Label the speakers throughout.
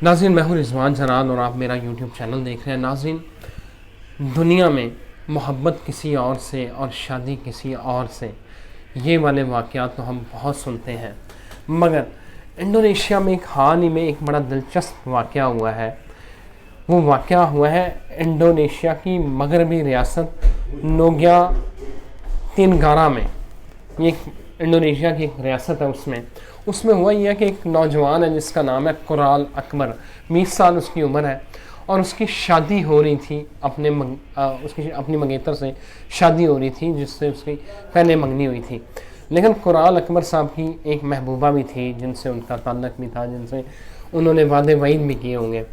Speaker 1: ناظرین میں ہوں رضوان جلال اور آپ میرا یوٹیوب چینل دیکھ رہے ہیں۔ ناظرین دنیا میں محبت کسی اور سے اور شادی کسی اور سے، یہ والے واقعات تو ہم بہت سنتے ہیں، مگر انڈونیشیا میں ایک حال ہی میں ایک بڑا دلچسپ واقعہ ہوا ہے۔ وہ واقعہ ہوا ہے انڈونیشیا کی مغربی ریاست نوگیا تینگارا میں۔ یہ ایک انڈونیشیا کی ایک ریاست ہے، اس میں ہوا یہ ہے کہ ایک نوجوان ہے جس کا نام ہے کورال اکبر، 20 سال اس کی عمر ہے، اور اس کی شادی ہو رہی تھی اپنی منگیتر سے شادی ہو رہی تھی جس سے اس کی پہلے منگنی ہوئی تھی۔ لیکن کورال اکبر صاحب کی ایک محبوبہ بھی تھی جن سے ان کا تعلق بھی تھا، جن سے انہوں نے وعدے وعید بھی کیے ہوں گے۔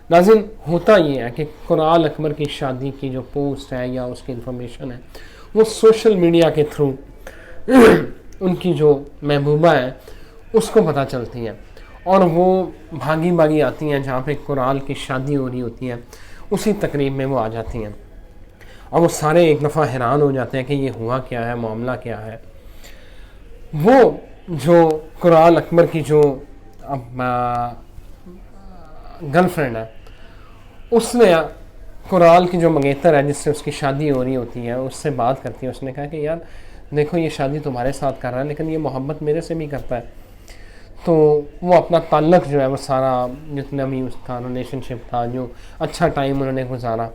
Speaker 1: ناظرین ہوتا یہ ہے کہ کورال اکبر کی شادی کی جو پوسٹ ہے یا اس کی انفارمیشن ہے وہ سوشل میڈیا کے تھرو ان کی جو محبوبہ ہے اس کو پتہ چلتی ہے، اور وہ بھاگی بھاگی آتی ہیں جہاں پہ کورال کی شادی ہو رہی ہوتی ہے، اسی تقریب میں وہ آ جاتی ہیں، اور وہ سارے ایک دفعہ حیران ہو جاتے ہیں کہ یہ ہوا کیا ہے، معاملہ کیا ہے۔ وہ جو کورال اکبر کی جو گرل فرینڈ ہے، اس نے کورال کی جو منگیتر ہے جس سے اس کی شادی ہو رہی ہوتی ہے اس سے بات کرتی ہے۔ اس نے کہا کہ یار دیکھو یہ شادی تمہارے ساتھ کر رہا ہے لیکن یہ محبت میرے سے بھی کرتا ہے۔ تو وہ اپنا تعلق جو ہے وہ سارا جتنا بھی اس کا ریلیشن شپ تھا، جو اچھا ٹائم انہوں نے گزارا،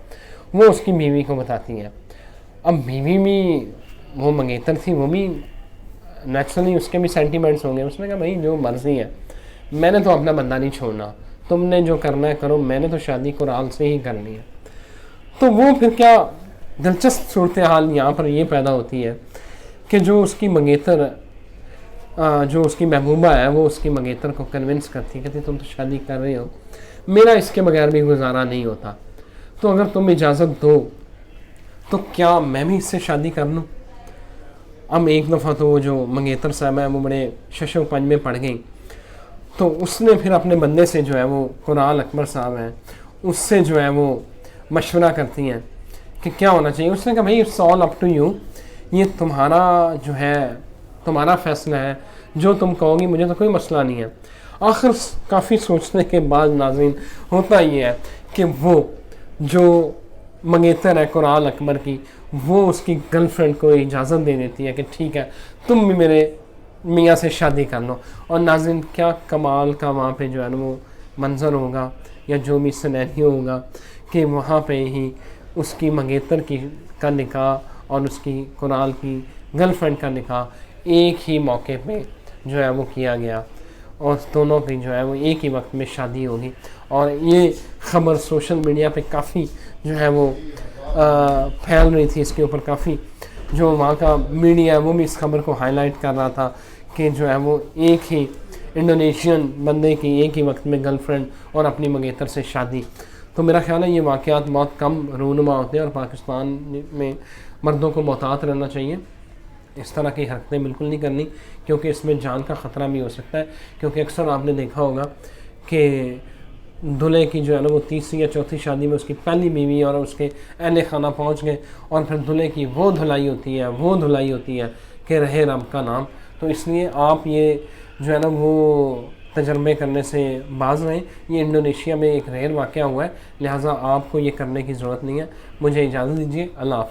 Speaker 1: وہ اس کی بیوی کو بتاتی ہے۔ اب بیوی بھی وہ منگیتر تھی، وہ بھی نیچرلی اس کے بھی سینٹیمنٹس ہوں گے۔ اس نے کہا بھائی جو مرضی ہے، میں نے تو اپنا بندہ نہیں چھوڑنا، تم نے جو کرنا ہے کرو، میں نے تو شادی کورال سے ہی کرنی ہے۔ تو وہ پھر کیا دلچسپ صورتحال یہاں پر یہ پیدا ہوتی ہے کہ جو اس کی منگیتر جو اس کی محبوبہ ہے وہ اس کی منگیتر کو کنونس کرتی ہے، کہتی تم تو شادی کر رہے ہو، میرا اس کے بغیر بھی گزارا نہیں ہوتا، تو اگر تم اجازت دو تو کیا میں بھی اس سے شادی کر لوں۔ اب ایک دفعہ تو وہ جو منگیتر صاحب ہیں وہ بڑے شش و پنج میں پڑ گئیں، تو اس نے پھر اپنے بندے سے جو ہے وہ کورال اکبر صاحب ہیں اس سے جو ہے وہ مشورہ کرتی ہیں کہ کیا ہونا چاہیے۔ اس نے کہا بھائی it's all up to you, یہ تمہارا جو ہے تمہارا فیصلہ ہے، جو تم کہو گی مجھے تو کوئی مسئلہ نہیں ہے۔ آخر کافی سوچنے کے بعد ناظرین ہوتا یہ ہے کہ وہ جو منگیتر ہے کورال اکبر کی، وہ اس کی گرل فرینڈ کو اجازت دے دیتی ہے کہ ٹھیک ہے تم بھی میرے میاں سے شادی کر لو۔ اور ناظرین کیا کمال کا وہاں پہ جو ہے نا وہ منظر ہوگا یا جو بھی سینیریو ہوگا کہ وہاں پہ ہی اس کی منگیتر کا نکاح اور اس کی کورال کی گرل فرینڈ کا نکاح ایک ہی موقع پہ جو ہے وہ کیا گیا، اور دونوں کی جو ہے وہ ایک ہی وقت میں شادی ہوگی۔ اور یہ خبر سوشل میڈیا پہ کافی جو ہے وہ پھیل رہی تھی، اس کے اوپر کافی جو وہاں کا میڈیا ہے وہ بھی اس خبر کو ہائی لائٹ کر رہا تھا کہ جو ہے وہ ایک ہی انڈونیشین بندے کی ایک ہی وقت میں گرل فرینڈ اور اپنی منگیتر سے شادی۔ تو میرا خیال ہے یہ واقعات بہت کم رونما ہوتے ہیں، اور پاکستان میں مردوں کو محتاط رہنا چاہیے، اس طرح کی حرکتیں بالکل نہیں کرنی، کیونکہ اس میں جان کا خطرہ بھی ہو سکتا ہے۔ کیونکہ اکثر آپ نے دیکھا ہوگا کہ دلہے کی جو ہے نا وہ تیسری یا چوتھی شادی میں اس کی پہلی بیوی اور اس کے اہل خانہ پہنچ گئے، اور پھر دلہے کی وہ دھلائی ہوتی ہے کہ رہے رب کا نام۔ تو اس لیے آپ یہ جو ہے نا وہ تجربے کرنے سے باز رہیں۔ یہ انڈونیشیا میں ایک ریئر واقعہ ہوا ہے، لہٰذا آپ کو یہ کرنے کی ضرورت نہیں ہے۔ مجھے اجازت دیجیے، اللہ حافظ۔